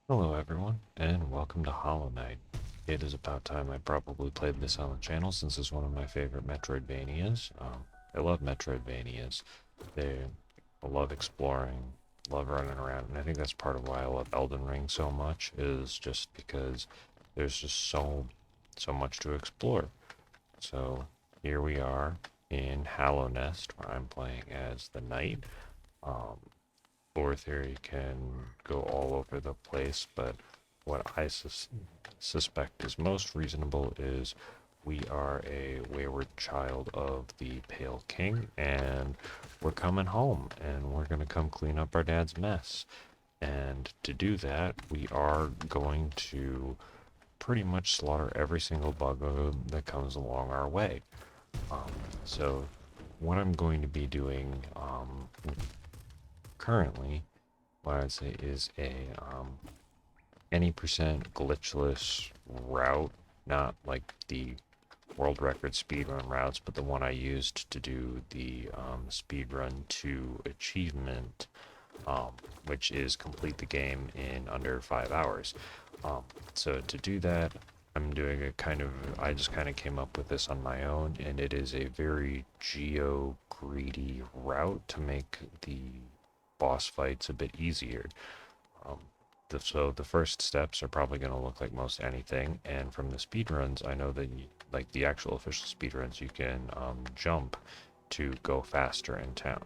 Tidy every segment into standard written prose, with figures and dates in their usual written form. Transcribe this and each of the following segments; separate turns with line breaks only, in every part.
Hello everyone, and welcome to Hollow Knight. It is about time I probably played this on the channel since it's one of my favorite Metroidvanias. I love Metroidvanias. I love exploring, love running around, and I think that's part of why I love Elden Ring so much, is just because there's just so much to explore. So here we are in Hallow Nest, where I'm playing as the knight. Um, Lore theory can go all over the place, but what I suspect is most reasonable is we are a wayward child of the Pale King, and we're coming home, and we're going to come clean up our dad's mess. And to do that, we are going to pretty much slaughter every single bug that comes along our way. Um, so, what I'm going to be doing currently, what I'd say is a any percent glitchless route, not like the world record speedrun routes, but the one I used to do the speedrun 2 achievement, which is complete the game in under 5 hours. Um, so to do that, I'm doing I just kind of came up with this on my own, and it is a very geo greedy route to make the boss fights a bit easier. Um, so the first steps are probably going to look like most anything, and from the speedruns, I know that like the actual official speedruns, you can jump to go faster in town.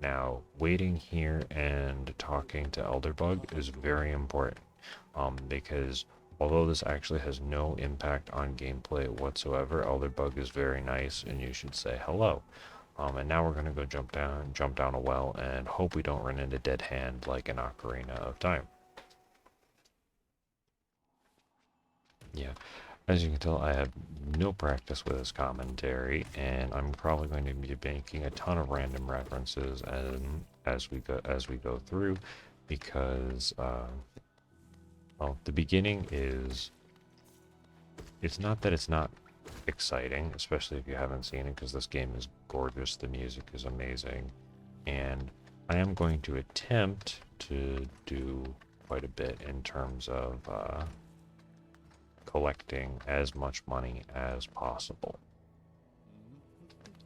Now, waiting here and talking to Elderbug is very important, because although this actually has no impact on gameplay whatsoever, Elderbug is very nice, and you should say hello. And now we're going to go jump down a well, and hope we don't run into Dead Hand like an Ocarina of Time. Yeah, as you can tell, I have no practice with this commentary, and I'm probably going to be making a ton of random references as we go through, because well, the beginning is it's not that it's not exciting, especially if you haven't seen it, because this game is gorgeous, the music is amazing, and I am going to attempt to do quite a bit in terms of collecting as much money as possible.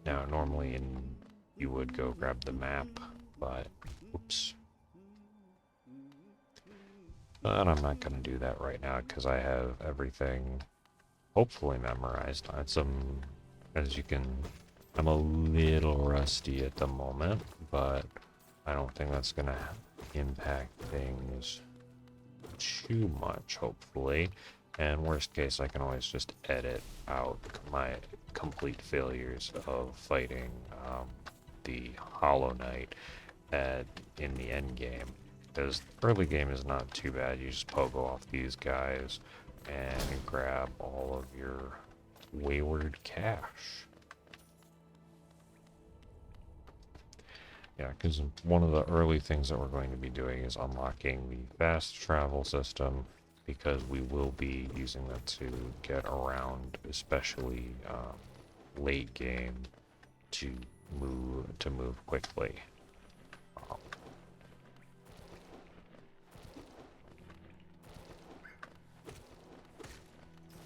Now, you would go grab the map, but oops. But I'm not going to do that right now because I have everything hopefully memorized. As you can, I'm a little rusty at the moment, but I don't think that's going to impact things too much, hopefully. And worst case, I can always just edit out my complete failures of fighting the Hollow Knight in the end game. Because early game is not too bad. You just pogo off these guys and grab all of your wayward cash. Yeah, because one of the early things that we're going to be doing is unlocking the fast travel system, because we will be using that to get around, especially late game, to move quickly. Um,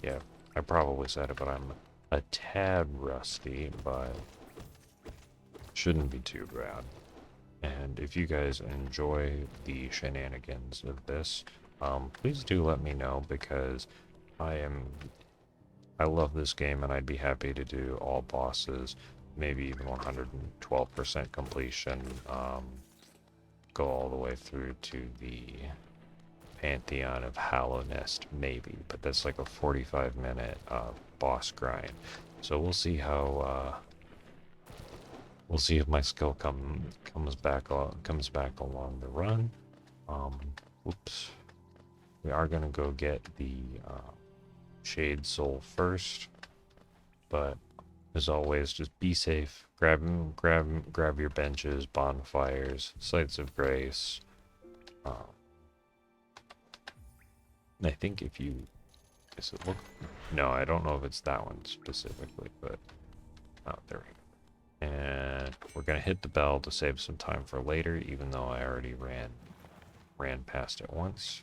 yeah, I probably said it, but I'm a tad rusty, but shouldn't be too bad. And if you guys enjoy the shenanigans of this, please do let me know, because I am I love this game, and I'd be happy to do all bosses, maybe even 112% completion, go all the way through to the Pantheon of Hallow Nest, maybe, but that's like a 45-minute boss grind. So we'll see if my skill comes back along the run. Um, Oops. We are gonna go get the Shade Soul first, but as always, just be safe. Grab your benches, bonfires, sites of grace. Um, I think if you, does it look? No, I don't know if it's that one specifically, but oh, there we go. And we're gonna hit the bell to save some time for later, even though I already ran past it once.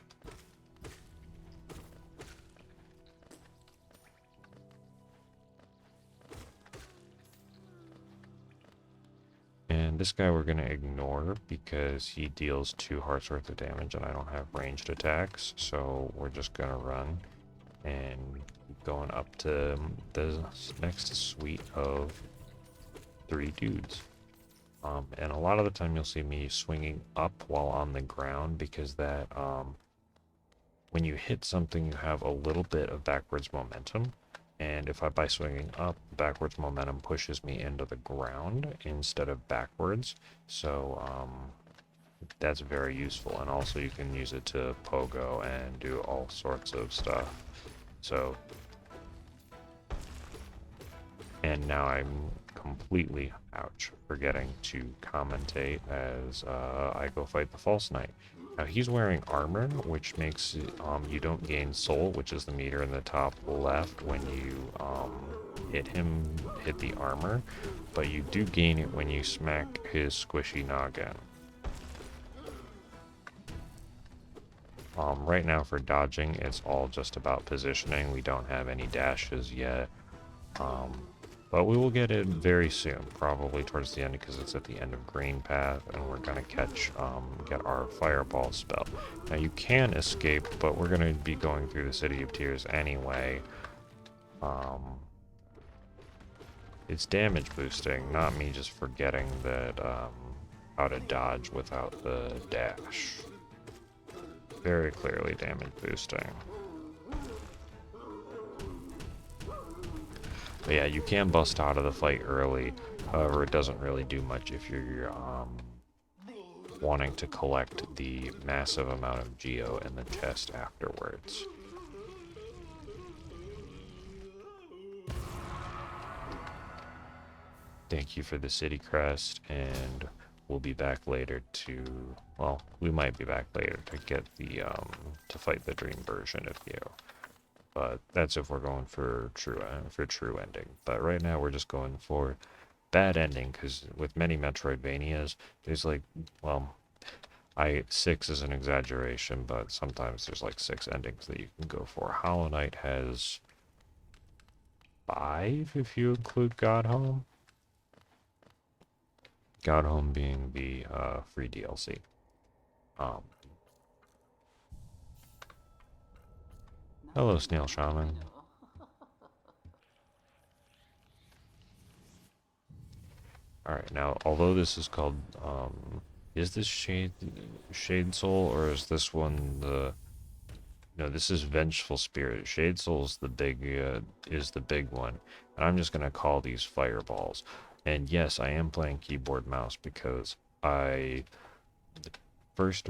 This guy we're gonna ignore because he deals 2 hearts worth of damage and I don't have ranged attacks, so we're just gonna run and keep going up to the next suite of 3 dudes. And a lot of the time you'll see me swinging up while on the ground because that, when you hit something you have a little bit of backwards momentum. And if by swinging up, backwards momentum pushes me into the ground instead of backwards. So that's very useful. And also you can use it to pogo and do all sorts of stuff. So, and now I'm completely, ouch, forgetting to commentate as I go fight the False Knight. Now he's wearing armor, which makes you don't gain soul, which is the meter in the top left when you hit the armor, but you do gain it when you smack his squishy noggin. Right now for dodging, it's all just about positioning. We don't have any dashes yet. But we will get it very soon, probably towards the end because it's at the end of Green Path and we're going to get our Fireball spell. Now you can escape, but we're going to be going through the City of Tears anyway. It's damage boosting, not me just forgetting that how to dodge without the dash. Very clearly damage boosting. But yeah, you can bust out of the fight early. However, it doesn't really do much if you're wanting to collect the massive amount of geo in the chest afterwards. Thank you for the city crest, and we'll be back later to, well, we might be back later to get the to fight the dream version of you. But that's if we're going for true ending. But right now we're just going for bad ending, because with many Metroidvanias, there's like, well, 6 is an exaggeration, but sometimes there's like 6 endings that you can go for. Hollow Knight has 5 if you include God Home. God Home being the free DLC. Hello, Snail Shaman. Alright, now, although this is called, is this Shade Soul, or is this one the... No, this is Vengeful Spirit. Shade Soul is the big one. And I'm just gonna call these Fireballs. And yes, I am playing keyboard mouse because first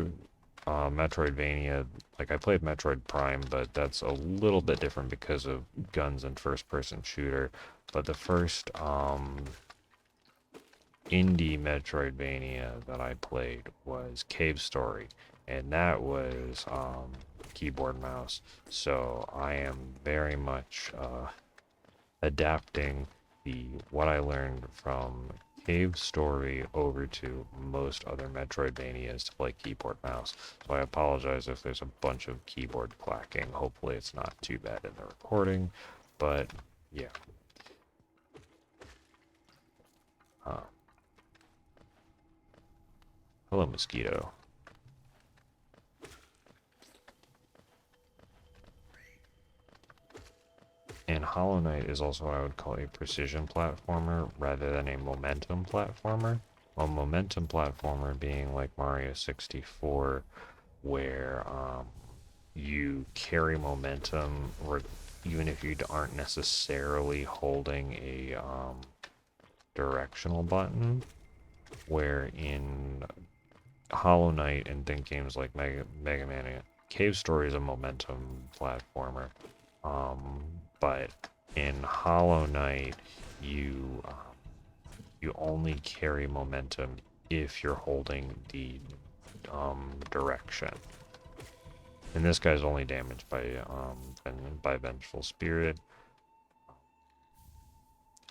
Metroidvania, like I played Metroid Prime, but that's a little bit different because of guns and first-person shooter. But the first indie Metroidvania that I played was Cave Story, and that was keyboard mouse. So I am very much adapting what I learned from Cave Story over to most other Metroidvanias to play keyboard mouse. So I apologize if there's a bunch of keyboard clacking. Hopefully it's not too bad in the recording, but yeah. Hello, Mosquito. And Hollow Knight is also what I would call a precision platformer rather than a momentum platformer. A momentum platformer being like Mario 64, where you carry momentum even if you aren't necessarily holding a directional button, where in Hollow Knight and think games like Mega Man, Cave Story is a momentum platformer. But in Hollow Knight, you only carry momentum if you're holding the direction. And this guy's only damaged by Vengeful Spirit.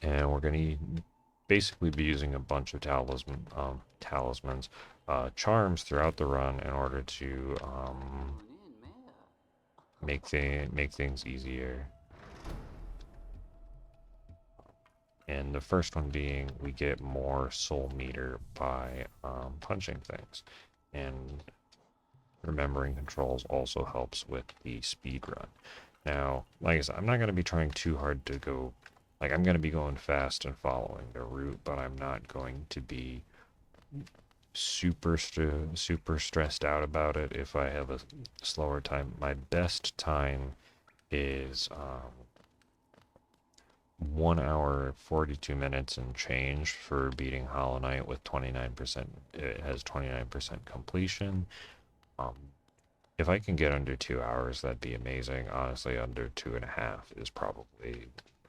And we're gonna basically be using a bunch of talismans, charms throughout the run in order to make things easier. And the first one being we get more soul meter by punching things. And remembering controls also helps with the speed run. Now, like I said, I'm not going to be trying too hard to go, like I'm going to be going fast and following the route, but I'm not going to be super stressed out about it if I have a slower time. My best time is 1 hour 42 minutes and change for beating Hollow Knight with 29%. It has 29% completion. If I can get under 2 hours, that'd be amazing. Honestly, under 2.5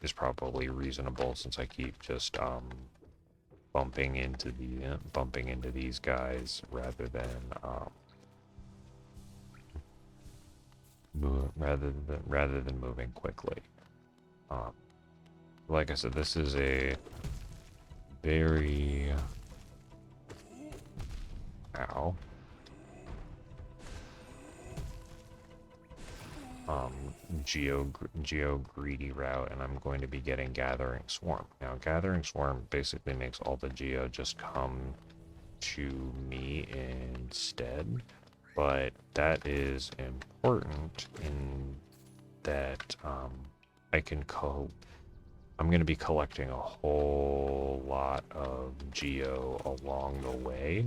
is probably reasonable, since I keep just bumping into these guys rather than moving quickly. Like I said, this is a very geo greedy route, and I'm going to be getting Gathering Swarm. Now, Gathering Swarm basically makes all the geo just come to me instead, but that is important in that I'm going to be collecting a whole lot of geo along the way,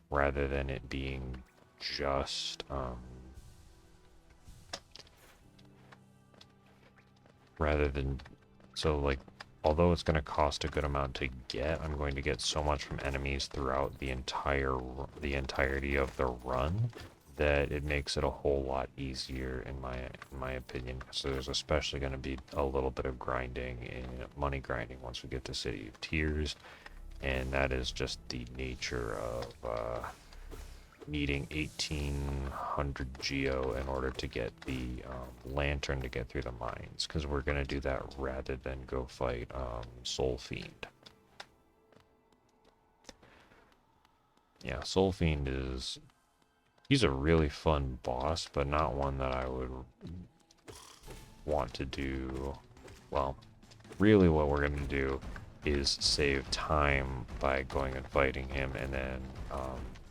rather than it being just although it's going to cost a good amount to get, I'm going to get so much from enemies throughout the entirety of the run that it makes it a whole lot easier in my opinion. So there's especially going to be a little bit of grinding and money grinding once we get to City of Tears, and that is just the nature of needing 1800 geo in order to get the lantern to get through the mines, because we're going to do that rather than go fight Soul Fiend. Yeah, Soul Fiend he's a really fun boss, but not one that I would want to do. Well, really what we're going to do is save time by going and fighting him, and then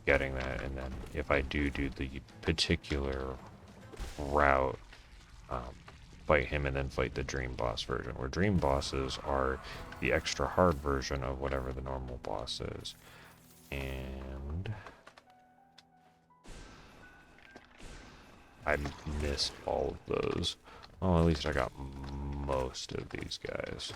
getting that, and then if I do the particular route, fight him and then fight the Dream Boss version, where Dream Bosses are the extra hard version of whatever the normal boss is. And I missed all of those. Well, at least I got most of these guys.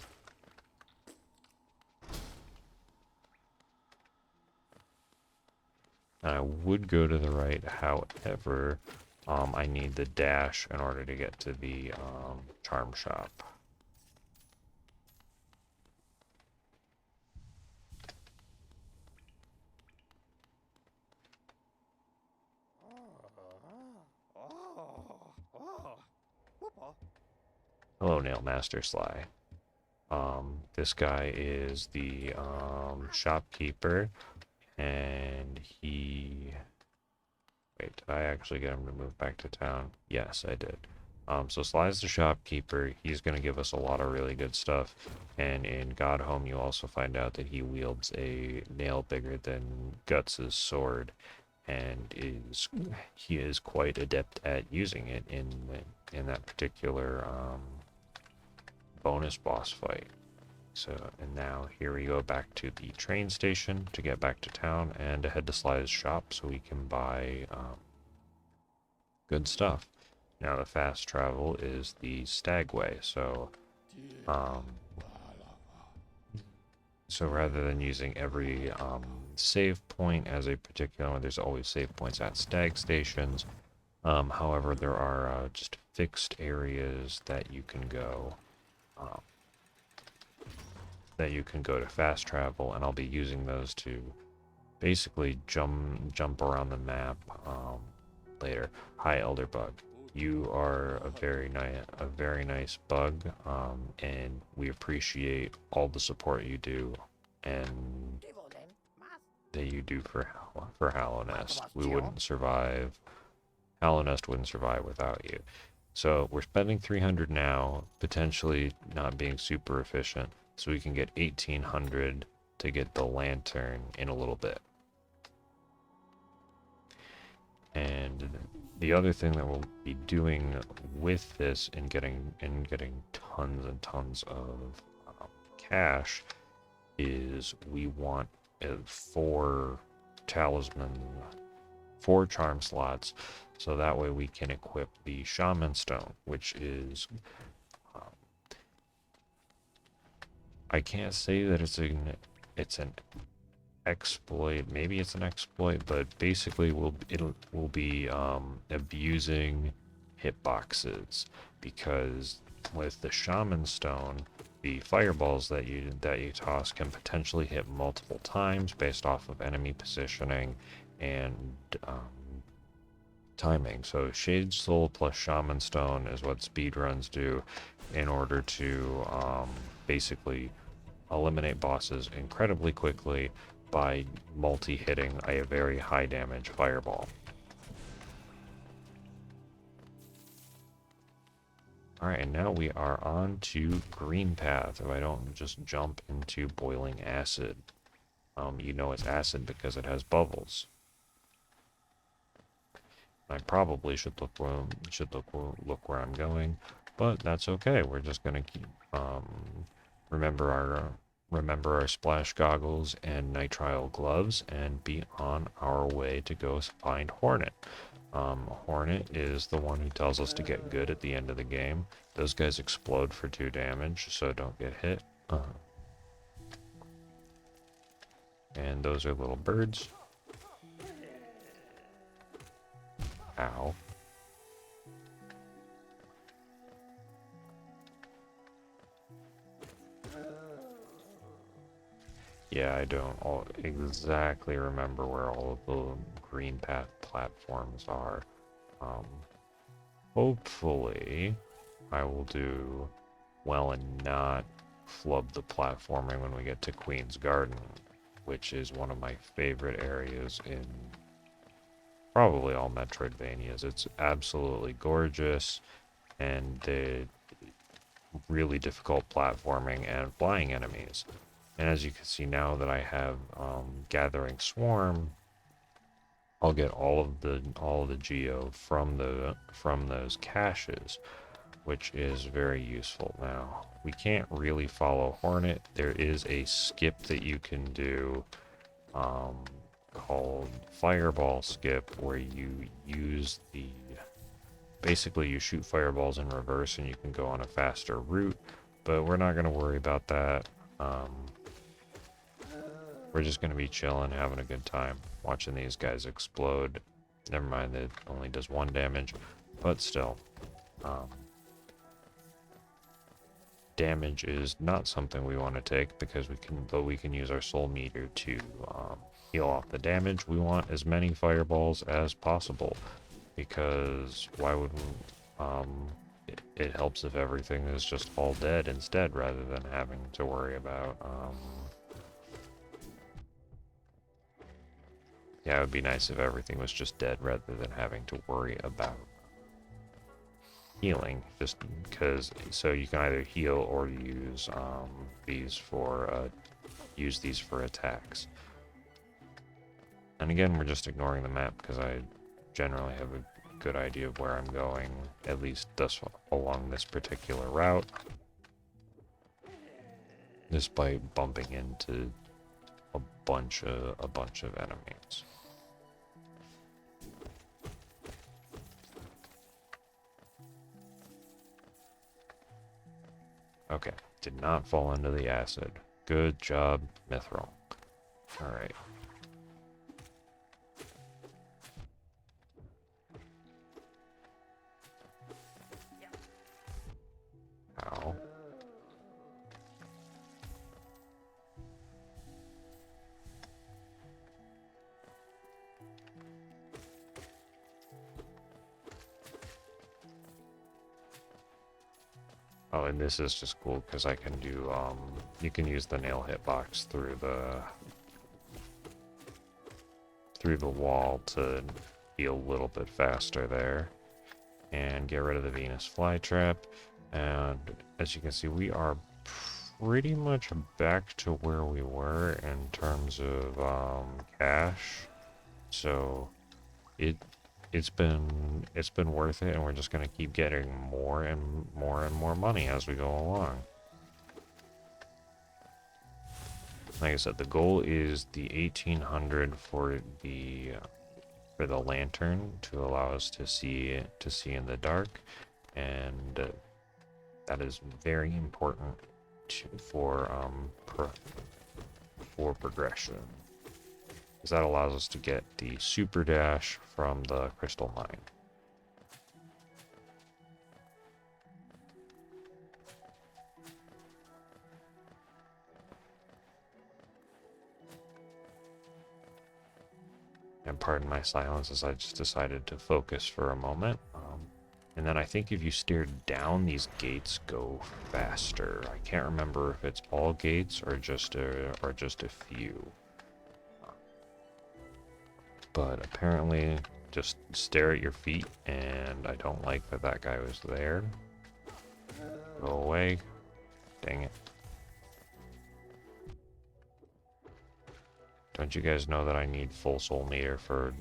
I would go to the right, however, I need the dash in order to get to the charm shop. Hello, Nailmaster Sly. This guy is the shopkeeper, and wait, did I actually get him to move back to town? Yes, I did. So Sly's the shopkeeper. He's going to give us a lot of really good stuff. And in God Home, you also find out that he wields a nail bigger than Guts' sword, and he is quite adept at using it in that particular bonus boss fight. So, and now here we go back to the train station to get back to town and to head to Sly's shop so we can buy good stuff. Now the fast travel is the Stagway, so rather than using every save point as a particular one, there's always save points at Stag stations. However, there are just fixed areas that you can go to fast travel, and I'll be using those to basically jump around the map later. Hi, Elderbug. You are a very nice bug, and we appreciate all the support you do and that you do for Hallow Nest. We wouldn't survive. Hallow Nest wouldn't survive without you. So we're spending 300 now, potentially not being super efficient. So we can get 1800 to get the lantern in a little bit. And the other thing that we'll be doing with this and getting tons and tons of cash is we want 4 talisman, 4 charm slots, so that way we can equip the shaman stone, which is I can't say that it's an exploit. Maybe it's an exploit, but basically it will be abusing hitboxes, because with the shaman stone, the fireballs that you toss can potentially hit multiple times based off of enemy positioning and timing. So Shade Soul plus Shaman Stone is what speedruns do in order to basically eliminate bosses incredibly quickly by multi-hitting a very high damage fireball. Alright, and now we are on to Green Path, if I don't just jump into Boiling Acid. You know it's acid because it has bubbles. I probably should look where I'm going, but that's okay. We're just gonna keep remember our splash goggles and nitrile gloves and be on our way to go find Hornet. Hornet is the one who tells us to get good at the end of the game. Those guys explode for 2 damage, so don't get hit. And those are little birds. Ow. Yeah, I don't exactly remember where all of the Green Path platforms are. Hopefully, I will do well and not flub the platforming when we get to Queen's Garden, which is one of my favorite areas in probably all Metroidvanias. It's absolutely gorgeous, and the really difficult platforming and flying enemies. And as you can see, now that I have Gathering Swarm, I'll get all of the geo from those caches, which is very useful. Now we can't really follow Hornet. There is a skip that you can do called Fireball Skip, where you use basically you shoot fireballs in reverse and you can go on a faster route, but we're not going to worry about that. We're just going to be chilling, having a good time, watching these guys explode. Never mind that it only does 1 damage, but still. Damage is not something we want to take, because we can use our soul meter to heal off the damage. We want as many fireballs as possible, because why would we, it helps if everything is just all dead instead, rather than having to worry about yeah, it would be nice if everything was just dead rather than having to worry about healing, just because, so you can either heal or use these for attacks. And again, we're just ignoring the map because I generally have a good idea of where I'm going, at least along this particular route, despite bumping into a bunch of enemies. Okay, did not fall into the acid. Good job, Mithril. Alright. Ow. Oh, and this is just cool because I can do, you can use the nail hitbox through the wall to be a little bit faster there. And get rid of the Venus flytrap. And as you can see, we are pretty much back to where we were in terms of cash. So it it's been worth it, and we're just gonna keep getting more and more and more money as we go along. Like I said, the goal is the 1800 for the lantern to allow us to see in the dark, and that is very important for progression, because that allows us to get the super dash from the crystal mine. And pardon my silence as I just decided to focus for a moment. And then I think if you stare down, these gates go faster. I can't remember if it's all gates or just a few. But apparently, just stare at your feet, and I don't like that that guy was there. Go away. Dang it. Don't you guys know that I need full soul meter for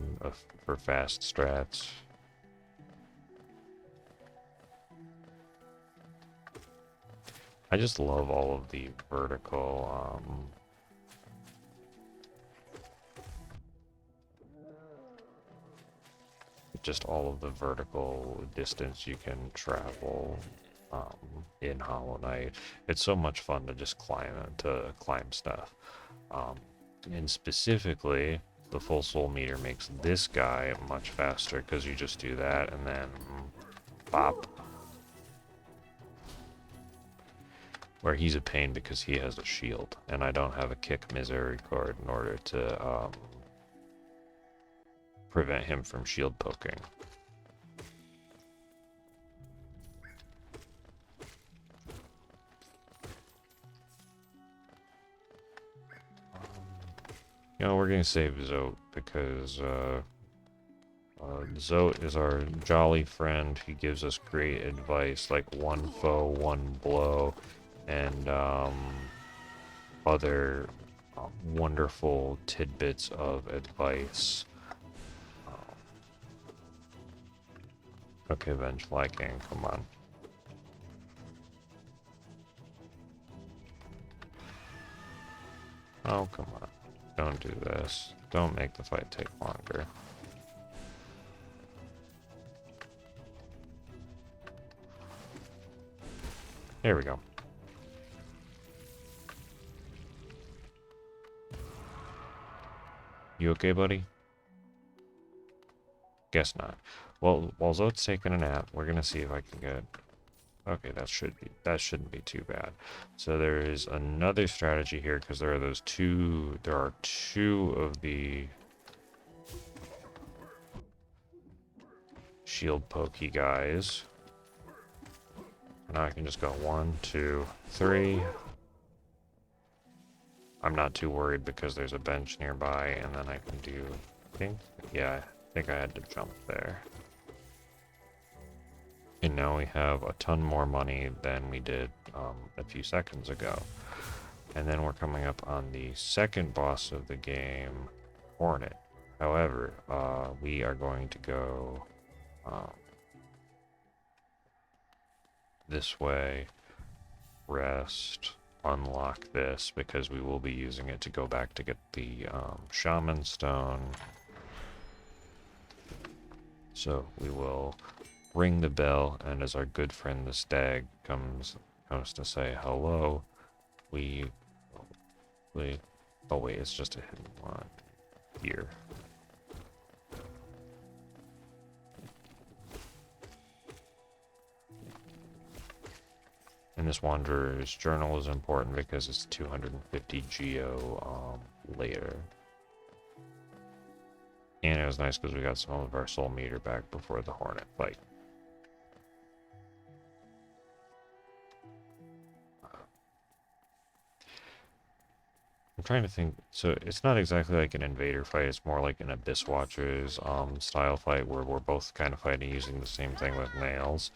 fast strats? I just love all of the vertical, just all of the vertical distance you can travel in Hollow Knight. It's so much fun to just climb stuff. And specifically, the full soul meter makes this guy much faster because you just do that and then bop. Where he's a pain because he has a shield, and I don't have a kick misericord in order to prevent him from shield poking. You know, we're gonna save Zote because Zote is our jolly friend. He gives us great advice, like one foe, one blow, and other wonderful tidbits of advice. Okay, Vengefly King, come on. Oh, come on. Don't do this. Don't make the fight take longer. There we go. You okay, buddy? Guess not. Well, while Zote's taking a nap, we're gonna see if I can get... Okay, that shouldn't be too bad. So there is another strategy here, because there are two of the shield pokey guys. Now I can just go 1, 2, 3. I'm not too worried because there's a bench nearby, and then I can do... I think I had to jump there. And now we have a ton more money than we did a few seconds ago. And then we're coming up on the second boss of the game, Hornet. However, we are going to go this way, rest, unlock this, because we will be using it to go back to get the Shaman Stone. So we will ring the bell, and as our good friend the stag comes to say hello, oh wait, it's just a hidden one here. And this Wanderer's Journal is important because it's 250 geo later. And it was nice because we got some of our soul meter back before the Hornet fight. I'm trying to think. So it's not exactly like an invader fight. It's more like an Abyss Watchers style fight where we're both kind of fighting using the same thing with nails.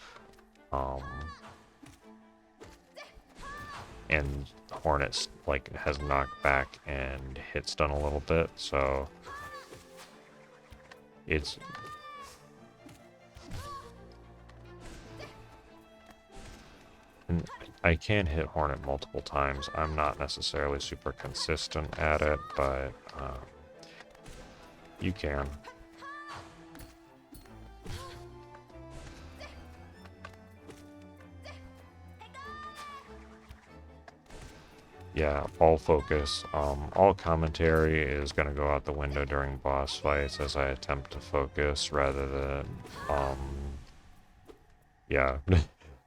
and Hornet like has knockback and hit stun a little bit, so it's and I can hit Hornet multiple times. I'm not necessarily super consistent at it, but you can. Yeah, all focus. All commentary is going to go out the window during boss fights as I attempt to focus rather than, yeah,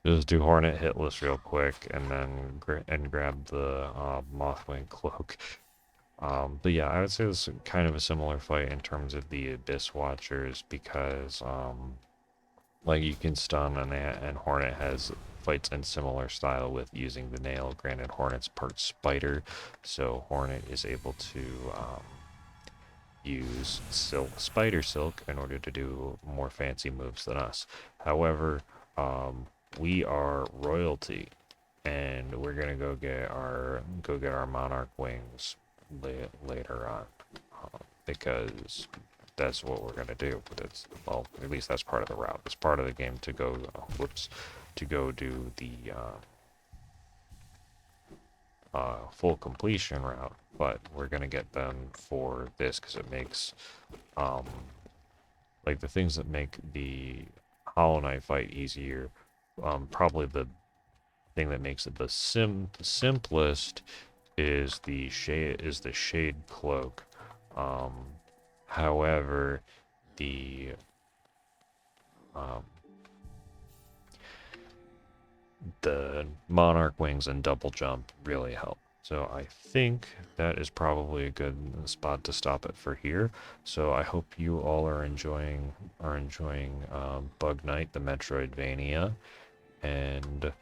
just do Hornet hitless real quick and then grab the Mothwing cloak. But yeah, I would say this is kind of a similar fight in terms of the Abyss Watchers because, like you can stun and Hornet has fights in similar style with using the nail. Granted, Hornet's part spider, so Hornet is able to use spider silk in order to do more fancy moves than us. However, we are royalty, and we're gonna go get our monarch wings later on, because that's what we're gonna do. But it's, well, at least that's part of the route. It's part of the game to go. To go do the full completion route. But we're gonna get them for this because it makes like the things that make the Hollow Knight fight easier. Probably the thing that makes it the simplest is the shade cloak. However, the monarch wings and double jump really help. So I think that is probably a good spot to stop it for here. So I hope you all are enjoying Bug Knight, the Metroidvania, and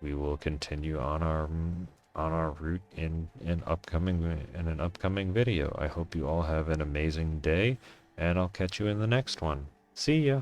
we will continue on our route in an upcoming video. I hope you all have an amazing day, and I'll catch you in the next one. See ya!